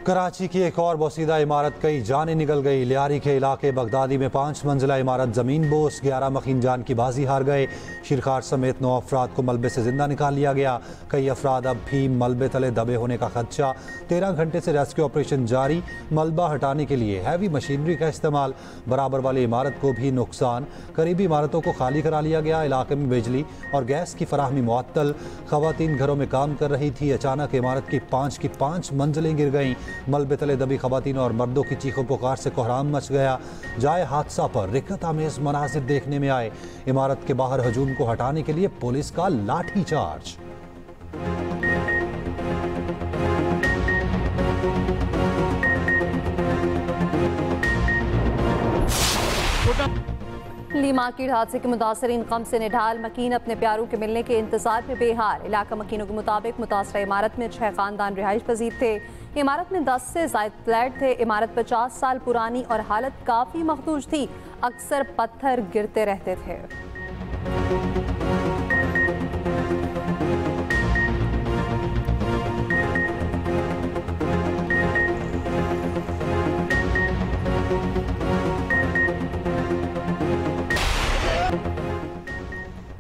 कराची की एक और बोसीदा इमारत, कई जानें निकल गई। लियारी के इलाके बगदादी में 5 मंजिला इमारत जमीन बोस, 11 मकीन जान की बाजी हार गए। शिरखार समेत 9 अफराद को मलबे से जिंदा निकाल लिया गया। कई अफराद अब भी मलबे तले दबे होने का खदशा। 13 घंटे से रेस्क्यू ऑपरेशन जारी। मलबा हटाने के लिए हैवी मशीनरी का इस्तेमाल। बराबर वाली इमारत को भी नुकसान। करीबी इमारतों को खाली करा लिया गया। इलाके में बिजली और गैस की फराहमी मुअत्तल। खवातीन घरों में काम कर रही थी। अचानक इमारत की 5 मंजिलें गिर गईं। मलबे तले दबी खवातीन और मर्दों की चीखों पुकार से कोहराम मच गया। जाए हादसा पर रिक्कत आमेज मनाजिर देखने में आए। इमारत के बाहर हजूम को हटाने के लिए पुलिस का लाठी चार्ज। ली मार्केट हादसे के मुतासरीन गम से निढाल। मकीन अपने प्यारों के मिलने के इंतजार में बेहाल। इलाका मकीनों के मुताबिक मुतासरा इमारत में 6 खानदान रिहाइश पजीर थे। इमारत में 10 से ज़ायद फ्लैट थे। इमारत 50 साल पुरानी और हालत काफ़ी मखदूश थी। अक्सर पत्थर गिरते रहते थे।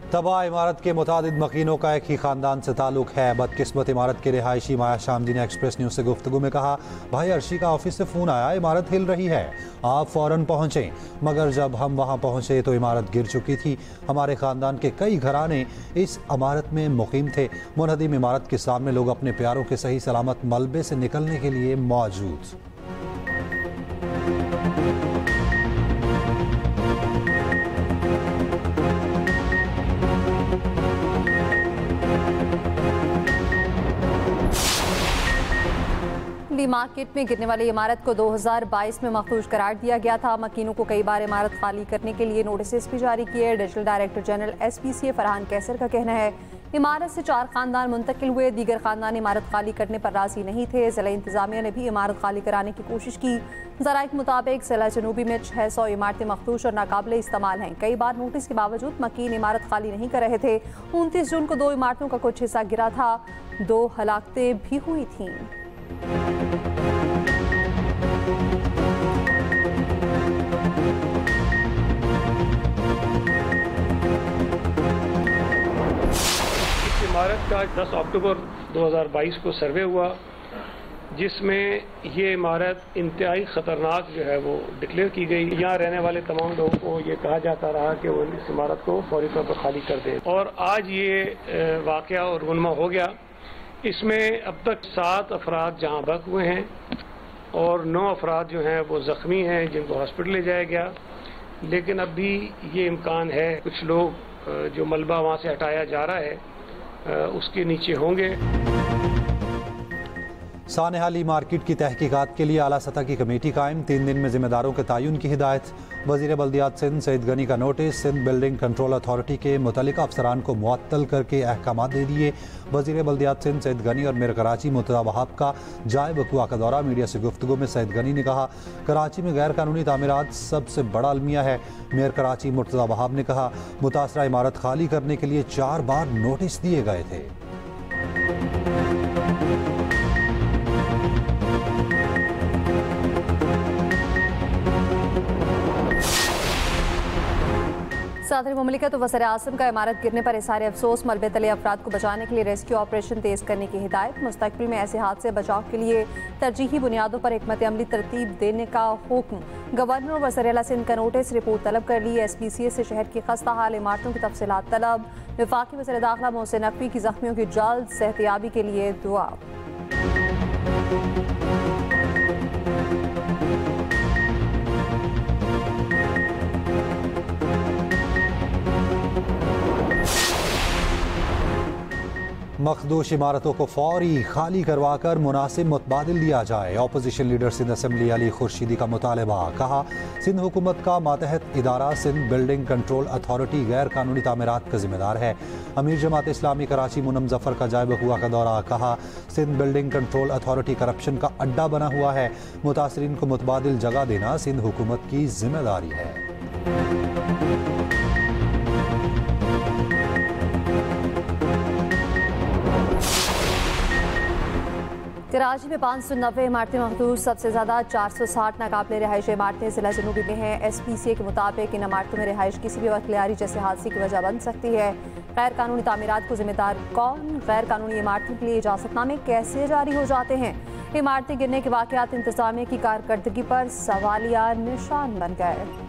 तबाह इमारत के मुतादिद मकीनों का एक ही ख़ानदान से ताल्लुक़ है। बदकिस्मत इमारत के रिहायशी माया शामदी ने एक्सप्रेस न्यूज़ से गुफ्तगू में कहा, भाई अर्शी का ऑफिस से फ़ोन आया, इमारत हिल रही है, आप फ़ौरन पहुँचें। मगर जब हम वहाँ पहुँचे तो इमारत गिर चुकी थी। हमारे ख़ानदान के कई घराने इस इमारत में मुकीम थे। मुनहदिम इमारत के सामने लोग अपने प्यारों के सही सलामत मलबे से निकलने के लिए मौजूद। ली मार्केट में गिरने वाली इमारत को 2022 में मखदूश करार दिया गया था। मकीनों को कई बार इमारत खाली करने के लिए नोटिस भी जारी किए। Divisional director general SPCA Farhan Qaiser का कहना है, इमारत से 4 खानदान मुंतकिल हुए। दीगर खानदान इमारत खाली करने पर राजी नहीं थे। ज़िला इंतजामिया ने भी इमारत खाली कराने की कोशिश की। ज़राए के मुताबिक ज़िला जनूबी में 600 इमारतें मखदूश और नाकाबिले इस्तेमाल हैं। कई बार नोटिस के बावजूद मकीन इमारत खाली नहीं कर रहे थे। 29 जून को 2 इमारतों का कुछ हिस्सा गिरा था। 2 हलाकतें भी हुई थीं। इमारत का 10 अक्टूबर 2022 को सर्वे हुआ, जिसमें ये इमारत इंतहाई ख़तरनाक जो है वो डिक्लेयर की गई। यहाँ रहने वाले तमाम लोगों को ये कहा जाता रहा कि वो इस इमारत को फौरी तौर पर खाली कर दें, और आज ये वाक़या और रूनमा हो गया। इसमें अब तक 7 अफराद जहाँ बक हुए हैं और 9 अफराद जो हैं वो ज़ख्मी हैं, जिनको हॉस्पिटल ले जाया गया। लेकिन अब भी ये इम्कान है कुछ लोग जो मलबा वहाँ से हटाया जा रहा है उसके नीचे होंगे। सानेहाली मार्केट की तहकीकात के लिए आला सतह की कमेटी कायम। 3 दिन में जिम्मेदारों के तयन की हिदायत। वज़ीर बल्दियात सिंध सईद गनी का notice. Sindh building control authority के मुतल्लिका अफसरान को मुअत्तल करके अहकामात दे दिए। वज़ीर बल्दियात सिंध सईद गनी और मेयर कराची मुर्तज़ा वहाब का जाए बकुआ का दौरा। मीडिया से गुफ्तगू में सईद गनी ने कहा, कराची में गैर कानूनी तामीरात सबसे बड़ा अलमिया है। मेयर कराची मुर्तज़ा वहाब ने कहा, मुतासरा इमारत खाली करने के लिए 4 बार नोटिस दिए गए थे। सदर मुमलिकत तो वज़ीर आज़म का इमारत गिरने पर इज़हार अफसोस। मलबे तले अफराद को बचाने के लिए रेस्क्यू ऑपरेशन तेज़ करने की हिदायत। मुस्तक़बिल में ऐसे हादसे बचाव के लिए तरजीही बुनियादों पर हिकमत अमली तरतीब देने का हुक्म। गवर्नर और वज़ीर आला सिंध का नोटिस। रिपोर्ट तलब कर ली। SPCA से शहर की खस्ता हाल इमारतों की तफसीलात तलब। वफाकी वज़ीर दाखिला मोहसिन नकवी की ज़ख्मियों की जल्द सेहतियाबी के लिए दुआ। मखदूश इमारतों को फौरी खाली करवाकर मुनासिब मुतबादिल दिया जाए। Opposition leader Sindh assembly Ali Khurshidi का मुतालबा। कहा, सिंध हुकूमत का मातहत इदारा सिंध बिल्डिंग कंट्रोल अथॉरिटी गैर कानूनी तामीरात का जिम्मेदार है। अमीर जमात इस्लामी कराची मुनम जफर का जाए बकुआ का दौरा। कहा, Sindh building control authority corruption का अड्डा बना हुआ है। मुतासरीन को मुतबादिल जगह देना सिंध हुकूमत की जिम्मेदारी है। कराची में 590 इमारतें महदूद, सबसे ज़्यादा 460 नाकाबिले रिहायशी इमारतें जिला जनूबी में हैं। SPCA के मुताबिक इन इमारतों में रिहाइश किसी भी वक्त लियारी जैसे हादसे की वजह बन सकती है। गैर कानूनी तामीरात को जिम्मेदार कौन? गैर कानूनी इमारतों के लिए इजाज़तनामे कैसे जारी हो जाते हैं? इमारतें गिरने के वाक़यात इंतजामिया की कारकर्दगी पर सवालिया निशान बन गए।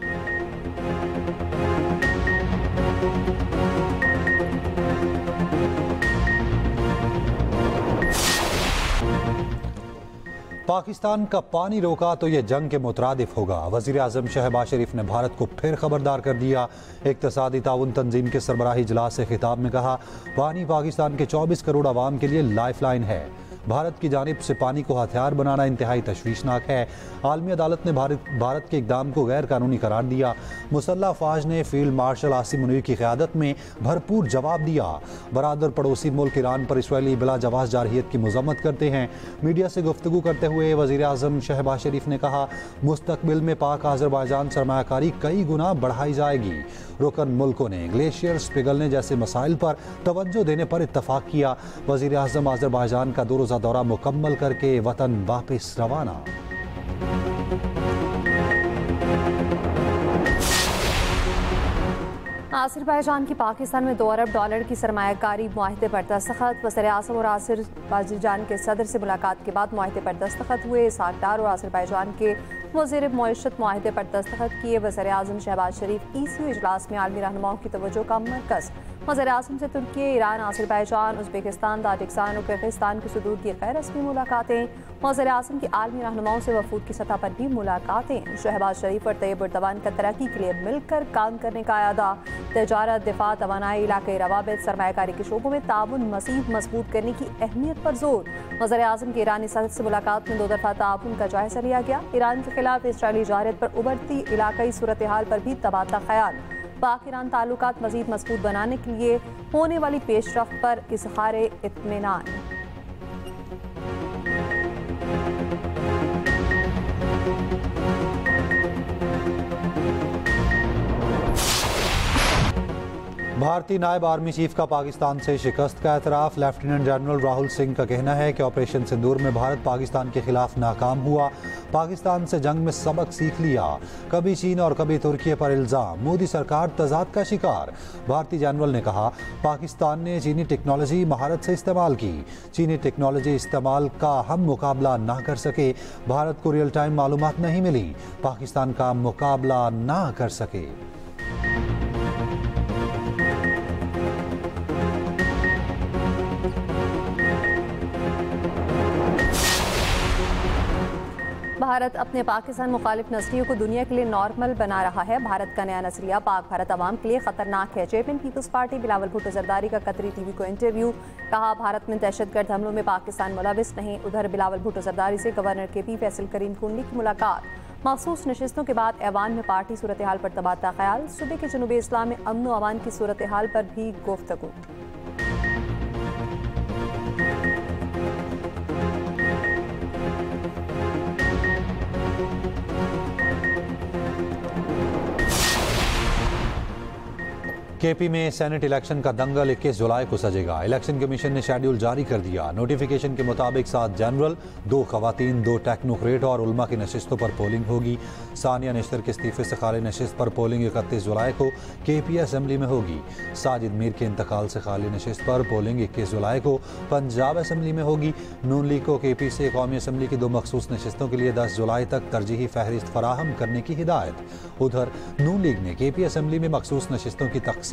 पाकिस्तान का पानी रोका तो ये जंग के मुतरादिफ होगा। वज़ीर आज़म शहबाज शरीफ ने भारत को फिर खबरदार कर दिया। इक़्तिसादी ताउन तंजीम के सरबराही इजलास से खिताब में कहा, पानी पाकिस्तान के 24 करोड़ आवाम के लिए लाइफ लाइन है। भारत की जानिब से पानी को हथियार बनाना इंतहाई तशवीशनाक है। आलमी अदालत ने भारत के इक़दाम को गैर कानूनी करार दिया। मुसल्लह फ़ौज ने फील्ड मार्शल आसिम मुनीर की क़यादत में भरपूर जवाब दिया। बरादर पड़ोसी मुल्क ईरान पर इसराइली बिला जवाज़ जारहियत की मज़म्मत करते हैं। मीडिया से गुफ्तगू करते हुए वज़ीर आज़म शहबाज शरीफ ने कहा, मुस्तक़बिल में पाक आज़रबाईजान सरमायाकारी कई गुना बढ़ाई जाएगी। रुकन मुल्कों ने ग्लेशियर्स पिघलने जैसे मसाइल पर तवज्जो देने पर इत्तफाक किया। वज़ीर आज़म आज़रबाईजान का 2 रोज़ा दौरा मुकम्मल करके वतन वापस रवाना। आज़रबाईजान की पाकिस्तान में $2 अरब की सरमायाकारी मुआहदे पर दस्तखत। वज़ीर-ए-आज़म और आज़रबाईजान के सदर से मुलाकात के बाद मुआहदे पर दस्तखत हुए। इसहाक डार और आज़रबाईजान के वज़ीर मईशत मुआहदे पर दस्तखत किए। वज़ीर-ए-आज़म शहबाज शरीफ ECU इजलास में आलमी रहनुमाओं की तवज्जो का मरकज़। वज़ीर-ए-आज़म से तुर्की, ईरान, आज़रबाईजान, उज़्बेकिस्तान, ताजिकिस्तान और किर्गिस्तान के सुदूर की गैर रस्मी मुलाकातें। वज़ीर-ए-आज़म की आलमी रहनुमाओं से वफूद की सतह पर भी मुलाकातें। शहबाज शरीफ और तैयब उर्दवान का तरक्की के लिए मिलकर काम करने का अदा। तजारत, दिफा, तवानाई, इलाक़ाई रवाबित, सरमायाकारी के शोबों में ताउन मज़ीद मजबूत करने की अहमियत पर जोर। वज़ीर-ए-आज़म की ईरानी सदर से मुलाकात में 2 दफ़ा ताउन का जायजा लिया गया। ईरान के खिलाफ इसराइली जारहियत पर उभरती इलाक़ाई सूरत हाल पर भी तबादला ख्याल। पाक ईरान ताल्लुकात मज़ीद मजबूत बनाने के लिए होने वाली पेशरफ्त पर इज़हार इत्मीनान। भारतीय नायब आर्मी चीफ का पाकिस्तान से शिकस्त का एतराफ़। लेफ्टिनेंट जनरल राहुल सिंह का कहना है कि ऑपरेशन सिंदूर में भारत पाकिस्तान के खिलाफ नाकाम हुआ। पाकिस्तान से जंग में सबक सीख लिया। कभी चीन और कभी तुर्की पर इल्ज़ाम, मोदी सरकार तजाद का शिकार। भारतीय जनरल ने कहा, पाकिस्तान ने चीनी टेक्नोलॉजी महारत से इस्तेमाल की। चीनी टेक्नोलॉजी इस्तेमाल का हम मुकाबला ना कर सके। भारत को रियल टाइम मालूमात नहीं मिली, पाकिस्तान का मुकाबला ना कर सके। भारत अपने पाकिस्तान मुखालिफ नजरियों को दुनिया के लिए नॉर्मल बना रहा है। भारत का नया नजरिया पाक भारत अवाम के लिए खतरनाक है। चेयरमैन पीपल्स पार्टी बिलावल भुट्टो जरदारी का कतरी टीवी को इंटरव्यू। कहा, भारत में दहशतगर्द हमलों में पाकिस्तान मुलविस नहीं। उधर बिलावल भुट्टो जरदारी से गवर्नर KP फैसल करीम कुंडली की मुलाकात। मखसूस नशिस्तों के बाद ऐवान में पार्टी सूरत हाल पर तबादला ख्याल। सूबे के जनूबी इस्लाम में अमन व अमान की सूरत हाल पर भी गुफ्तगू। KP में सेनेट इलेक्शन का दंगल 21 जुलाई को सजेगा। इलेक्शन कमीशन ने शेड्यूल जारी कर दिया। नोटिफिकेशन के मुताबिक 7 जनरल, 2 खवातीन, 2 टेक्नोक्रेट और उलमा की नशिस्तों पर पोलिंग होगी। सानिया निश्तर के इस्तीफे से खाली नशिस्त पर पोलिंग 31 जुलाई को KP असेंबली में होगी। साजिद मीर के इंतकाल से खाली नशिस्त पर पोलिंग 21 जुलाई को पंजाब असेंबली में होगी। नून लीग को KP से कौमी असेंबली की 2 मखसूस नशिस्तों के लिए 10 जुलाई तक तरजीही फहरिस्त फराहम करने की हिदायत। उधर नून लीग ने KP असेंबली में मखसूस नशिस्तों की तकसीम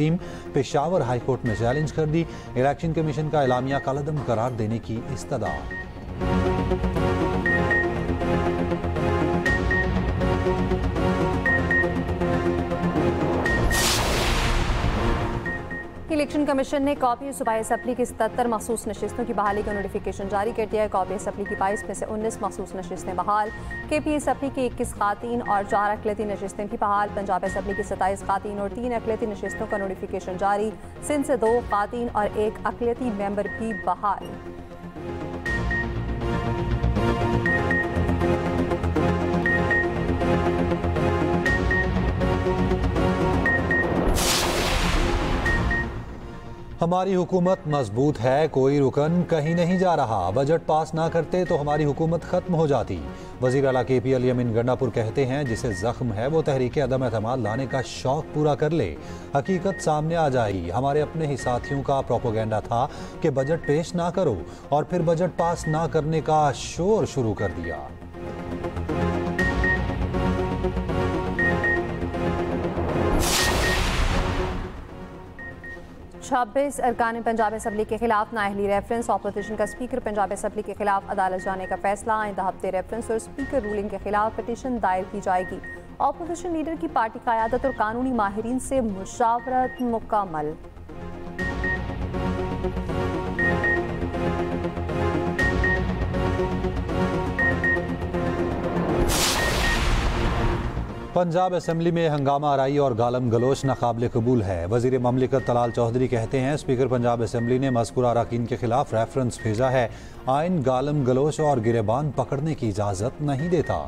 पेशावर हाई कोर्ट में चैलेंज कर दी। इलेक्शन कमीशन का एलामिया कलअदम करार देने की इस्तदा। इलेक्शन कमीशन ने कॉपी सूबाई असम्बली की 77 मखसूस नशिस्तों की बहाली का नोटिफिकेशन जारी कर दिया है। कॉपी असम्बली की 22 में से 19 मखसूस नशिस्तें बहाल। KP असम्बली की 21 खातीन और 4 अक़लियती नशिस्तें भी बहाल। पंजाब असम्बली की 27 खातीन और 3 अक़लियती नशिस्तों का नोटिफिकेशन जारी। सिंध से 2 खातीन और 1 अक़लियती मेंबर भी बहाल। हमारी हुकूमत मजबूत है, कोई रुकन कहीं नहीं जा रहा। बजट पास ना करते तो हमारी हुकूमत खत्म हो जाती। वज़ीर आला KP अली अमीन गंडापुर कहते हैं, जिसे जख्म है वो तहरीक अदम एतमाद लाने का शौक पूरा कर ले, हकीकत सामने आ जाएगी। हमारे अपने ही साथियों का प्रोपोगेंडा था कि बजट पेश ना करो और फिर बजट पास ना करने का शोर शुरू कर दिया। 26 अरकान पंजाब असम्बली के खिलाफ नाअहली रेफरेंस, ऑपोजिशन का स्पीकर पंजाब असम्बली के खिलाफ अदालत जाने का फैसला। आइंदा हफ्ते रेफरेंस और स्पीकर रूलिंग के खिलाफ पटिशन दायर की जाएगी। ऑपोजिशन लीडर की पार्टी क़यादत और कानूनी माहिरीन से मुशावरत मुकम्मल। पंजाब असम्बली में हंगामा आराई और गालम गलोच नाकाबिल कबूल है। वज़ीर ममलिकत तलाल चौधरी कहते हैं, स्पीकर पंजाब असम्बली ने मज़कूरा अराकीन के खिलाफ रेफरेंस भेजा है। आइन गालम गलोच और गिरेबान पकड़ने की इजाज़त नहीं देता।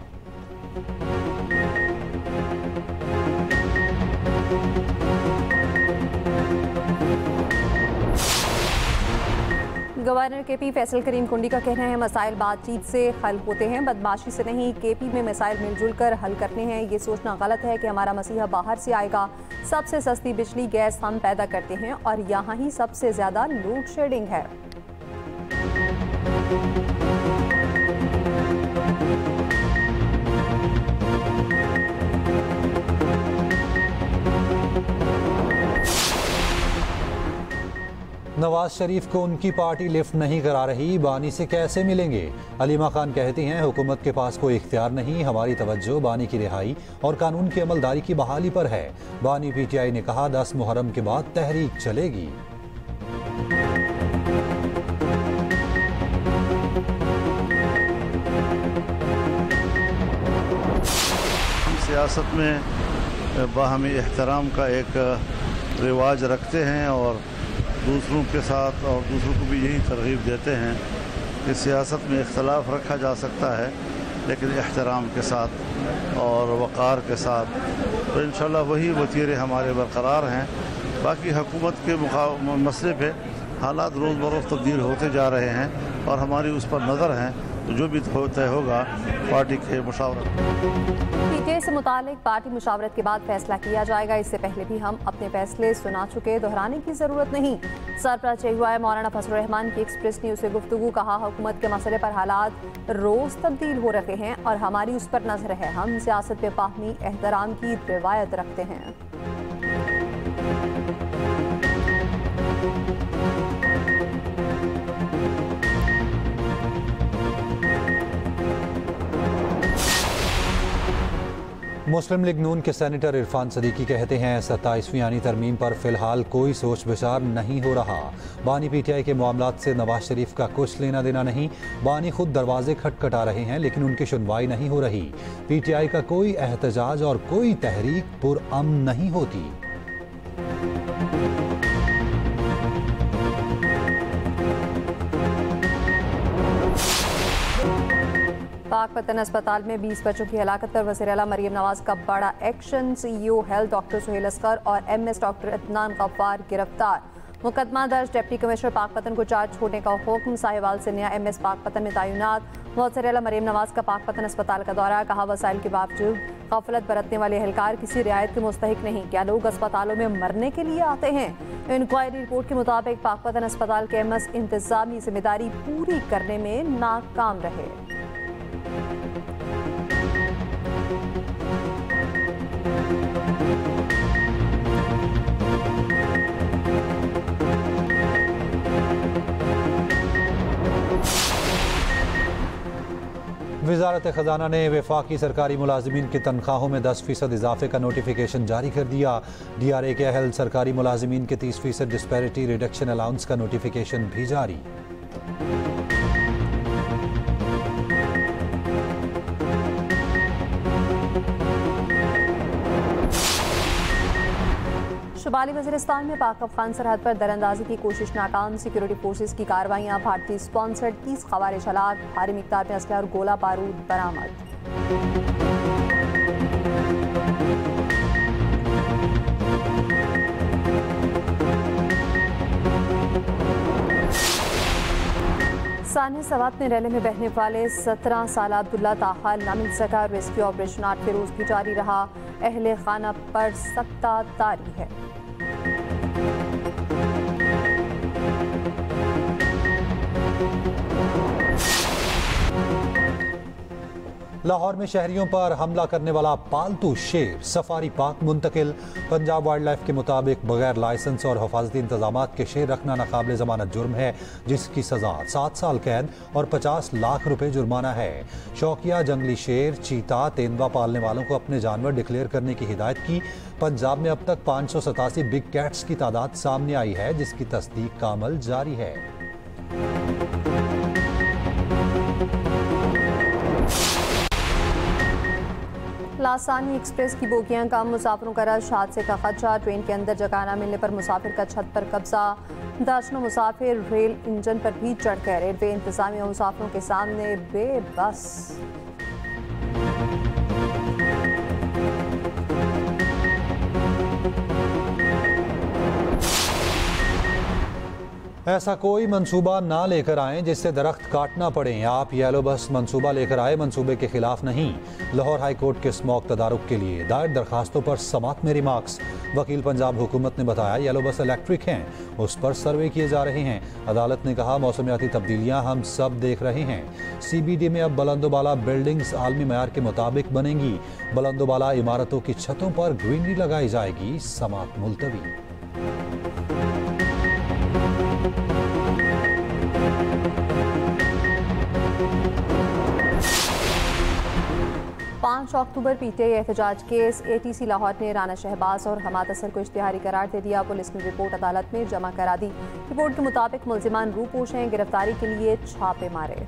गवर्नर KP फैसल करीम कुंडी का कहना है, मसाइल बातचीत से हल होते हैं, बदमाशी से नहीं। KP में मसाइल मिलजुल कर हल करने हैं। ये सोचना गलत है कि हमारा मसीहा बाहर से आएगा। सबसे सस्ती बिजली गैस हम पैदा करते हैं और यहाँ ही सबसे ज़्यादा लोड शेडिंग है। नवाज शरीफ को उनकी पार्टी लिफ्ट नहीं करा रही, बानी से कैसे मिलेंगे? अलीमा खान कहती हैं, हुकूमत के पास कोई इख्तियार नहीं, हमारी तवज्जो बानी की रिहाई और कानून की अमलदारी की बहाली पर है। बानी PTI ने कहा, 10 मुहर्रम के बाद तहरीक चलेगी। सियासत में बाहमी एहतराम का एक रिवाज रखते हैं और दूसरों के साथ और दूसरों को भी यही तरगीब देते हैं कि सियासत में इख्तलाफ रखा जा सकता है, लेकिन एहतराम के साथ और वक़ार के साथ। तो इंशाल्लाह वही वतीरे हमारे बरकरार हैं। बाकी हुकूमत के मसले पे हालात रोज़ बरोज़ तब्दील होते जा रहे हैं और हमारी उस पर नज़र है। तो जो भी तय होगा पार्टी के मुशावरत PTI से मुतालिक पार्टी मुशावरत के बाद फैसला किया जाएगा। इससे पहले भी हम अपने फैसले सुना चुके, दोहराने की ज़रूरत नहीं। सरपरा चेहुआ मौलाना फजल रहमान की एक्सप्रेस न्यूज़ से गुफ्तगू। कहा, हुकूमत के मसले पर हालात रोज़ तब्दील हो रहे हैं और हमारी उस पर नजर है। हम सियासत पे बाहमी एहतराम की रिवायत रखते हैं। मुस्लिम लीग नून के सेनेटर इरफान सदीकी कहते हैं, 27वीं आनी तरमीम पर फिलहाल कोई सोच विचार नहीं हो रहा। बानी PTI के मामलात से नवाज शरीफ का कुछ लेना देना नहीं। बानी खुद दरवाजे खटखटा रहे हैं लेकिन उनकी सुनवाई नहीं हो रही। PTI का कोई एहतजाज और कोई तहरीक पुरअमन नहीं होती। पाकपतन अस्पताल में 20 बच्चों की हलाकत पर वज़ीर आला मरीम नवाज का बड़ा action. CEO health doctor Suhail Asghar और MS डॉक्टर इत्नान गफ्फार गिरफ्तार। मुकदमा दर्ज। डिप्टी कमिश्नर पाकपतन को चार्ज छोड़ने का हुक्म। साहिवाल से नया MS पाकपतन में तैनात। वज़ीर आला मरीम नवाज का पाकपतन अस्पताल का दौरा। कहा, वसाइल के बावजूद गफलत बरतने वाले एहलकार किसी रियायत के मुस्तहिक नहीं। क्या लोग अस्पतालों में मरने के लिए आते हैं? इंक्वायरी रिपोर्ट के मुताबिक पाकपतन अस्पताल के MS इंतजामी जिम्मेदारी पूरी करने में नाकाम रहे। वज़ारत ख़ज़ाना ने वफाकी सरकारी मुलाजिमीन की तनख्वाहों में 10% इजाफे का नोटिफिकेशन जारी कर दिया। DRA के अहल सरकारी मुलाजिमीन के 30% डिस्पैरिटी रिडक्शन अलाउंस का नोटिफिकेशन भी जारी। शुमाली वज़ीरिस्तान में पाक अफगान सरहद पर दरअंदाजी की कोशिश नाकाम। सिक्योरिटी फोर्सेज की कार्रवाइयाँ। भारतीय स्पॉन्सर्ड 30 ख़वारिज हलाक। भारी मिक़दार में असलहा और गोला बारूद बरामद। साने सवात में रैली में बहने वाले 17 साल अब्दुल्ला ताहा न मिल सका। रेस्क्यू ऑपरेशन 8 फिरोज भी जारी रहा। अहले खाना पर सख्ता तारी है। लाहौर में शहरियों पर हमला करने वाला पालतू शेर सफारी पार्क मुंतकिल। पंजाब वाइल्ड लाइफ के मुताबिक बगैर लाइसेंस और हिफाजती इंतजामात के शेर रखना नाकाबिल जमानत जुर्म है, जिसकी सजा 7 साल कैद और 50 लाख रुपए जुर्माना है। शौकिया जंगली शेर, चीता, तेंदुआ पालने वालों को अपने जानवर डिक्लेयर करने की हिदायत की। पंजाब में अब तक 587 बिग कैट्स की तादाद सामने आई है, जिसकी तस्दीक का अमल जारी है। लासानी एक्सप्रेस की बोगियां कम, मुसाफिरों का रश, हादसे का खदशा। ट्रेन के अंदर जगह न मिलने पर मुसाफिर का छत पर कब्जा। दर्जनों मुसाफिर रेल इंजन पर भी चढ़ गए। रेलवे इंतजामिया मुसाफिरों के सामने बेबस। ऐसा कोई मंसूबा ना लेकर आएं जिससे दरख्त काटना पड़े। आप येलो बस मंसूबा लेकर आए, मंसूबे के खिलाफ नहीं। लाहौर हाई कोर्ट के स्मॉग तदारुक के लिए दायर दरखास्तों पर समात में रिमार्क्स। वकील पंजाब हुकूमत ने बताया येलो बस इलेक्ट्रिक हैं, उस पर सर्वे किए जा रहे हैं। अदालत ने कहा मौसमियाती तब्दीलियां हम सब देख रहे हैं। CBD में अब बुलंदोबाला बिल्डिंग्स आलमी मयार के मुताबिक बनेंगी। बुलंदोबाला इमारतों की छतों पर ग्रीनरी लगाई जाएगी। समात मुलतवी। 5 अक्टूबर PTI एहतजाज केस। ATC लाहौर ने राना शहबाज और हमाद असर को इश्तिहारी करार दे दिया। पुलिस ने रिपोर्ट अदालत में जमा करा दी। रिपोर्ट के मुताबिक मुल्जिमान रूपोश हैं, गिरफ्तारी के लिए छापे मारे।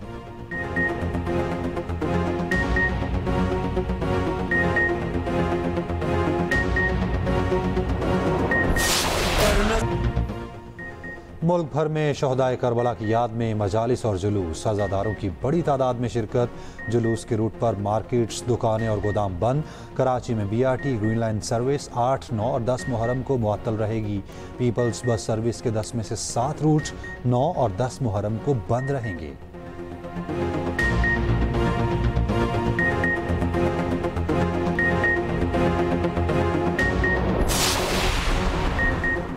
मुल्क भर में शहदाए करबला की याद में मजालिस और जुलूस। सजादारों की बड़ी तादाद में शिरकत। जुलूस के रूट पर मार्केट्स, दुकानें और गोदाम बंद। कराची में BRT ग्रीन लाइन सर्विस 8, 9 और 10 मुहर्रम को मुअत्तल रहेगी। पीपल्स बस सर्विस के 10 में से 7 रूट 9 और 10 मुहर्रम को बंद रहेंगे।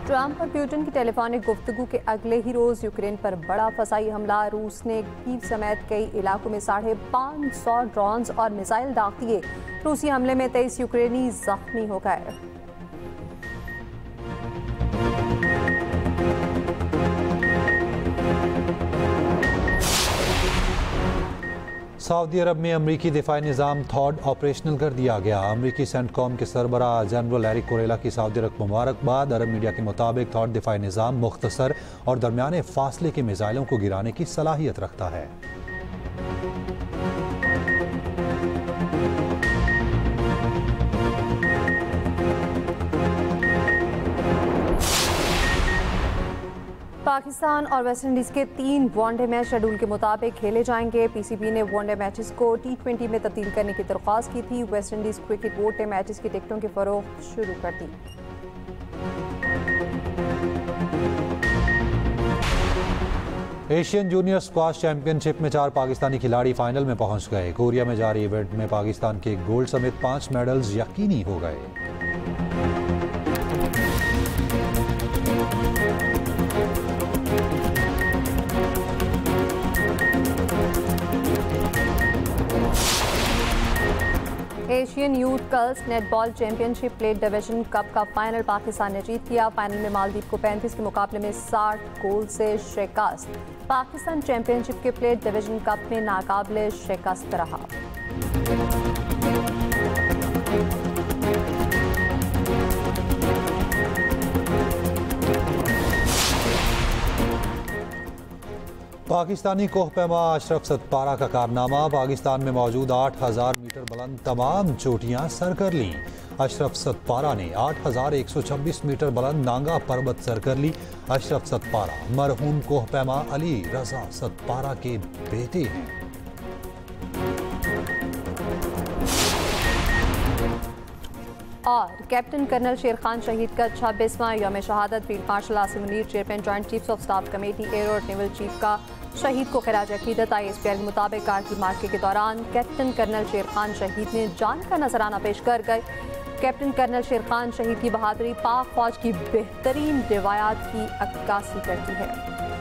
ट्रंप और प्यूटन की टेलीफोनिक गुफ्तगू के अगले ही रोज यूक्रेन पर बड़ा फसाई हमला। रूस ने कीव समेत कई इलाकों में 550 ड्रोन्स और मिसाइल दाग दिए। रूसी हमले में 23 यूक्रेनी जख्मी हो गए। सऊदी अरब में अमरीकी दिफाई निज़ाम थॉड ऑपरेशनल कर दिया गया। अमरीकी सेंटकॉम के सरबराह जनरल एरिक कोरेला की सऊदी अरब मुबारकबाद। अरब मीडिया के मुताबिक थॉड दिफाई निज़ाम मुख्तसर और दरमियाने फासले के मिसाइलों को गिराने की सलाहियत रखता है। पाकिस्तान और वेस्ट इंडीज के 3 वनडे मैच शेड्यूल के मुताबिक खेले जाएंगे। PCB ने वनडे मैचेस को T20 में तब्दील करने की दरख्वास्त की थी। वेस्ट इंडीज क्रिकेट बोर्ड ने मैचेस की टिकटों की फरोख्त शुरू कर दी। एशियन जूनियर स्क्वाश चैंपियनशिप में 4 पाकिस्तानी खिलाड़ी फाइनल में पहुंच गए। कोरिया में जारी इवेंट में पाकिस्तान के गोल्ड समेत 5 मेडल्स यकीनी हो गए। Asian youth girls netball championship plate division cup का फाइनल पाकिस्तान ने जीत लिया। फाइनल में मालदीव को 35 के मुकाबले में 60 गोल से शिकस्त। पाकिस्तान चैंपियनशिप के प्लेट डिवीजन कप में नाकाबिले शिकस्त रहा। पाकिस्तानी कोहपैमा अशरफ सतपारा का कारनामा। पाकिस्तान में मौजूद 8000 मीटर बुलंद तमाम चोटियां सर कर लीं। अशरफ सतपारा ने 8126 मीटर बुलंद नांगा पर्वत सर कर ली। अशरफ सतपारा मरहूम कोहपैमा अली रजा सतपारा के बेटे हैं। और कैप्टन कर्नल शेर खान शहीद का 26वां यौम शहादत। Field marshal Asim Munir chairman joint chiefs of staff committee air और नेवल चीफ का शहीद को खिराज अकीदत। ISPR के मुताबिक कारगिल मार्के के दौरान कैप्टन कर्नल शेर खान शहीद ने जान का नजराना पेश कर गए। कैप्टन कर्नल शेर खान शहीद की बहादुरी पाक फौज की बेहतरीन रिवायात की अक्कासी करती है।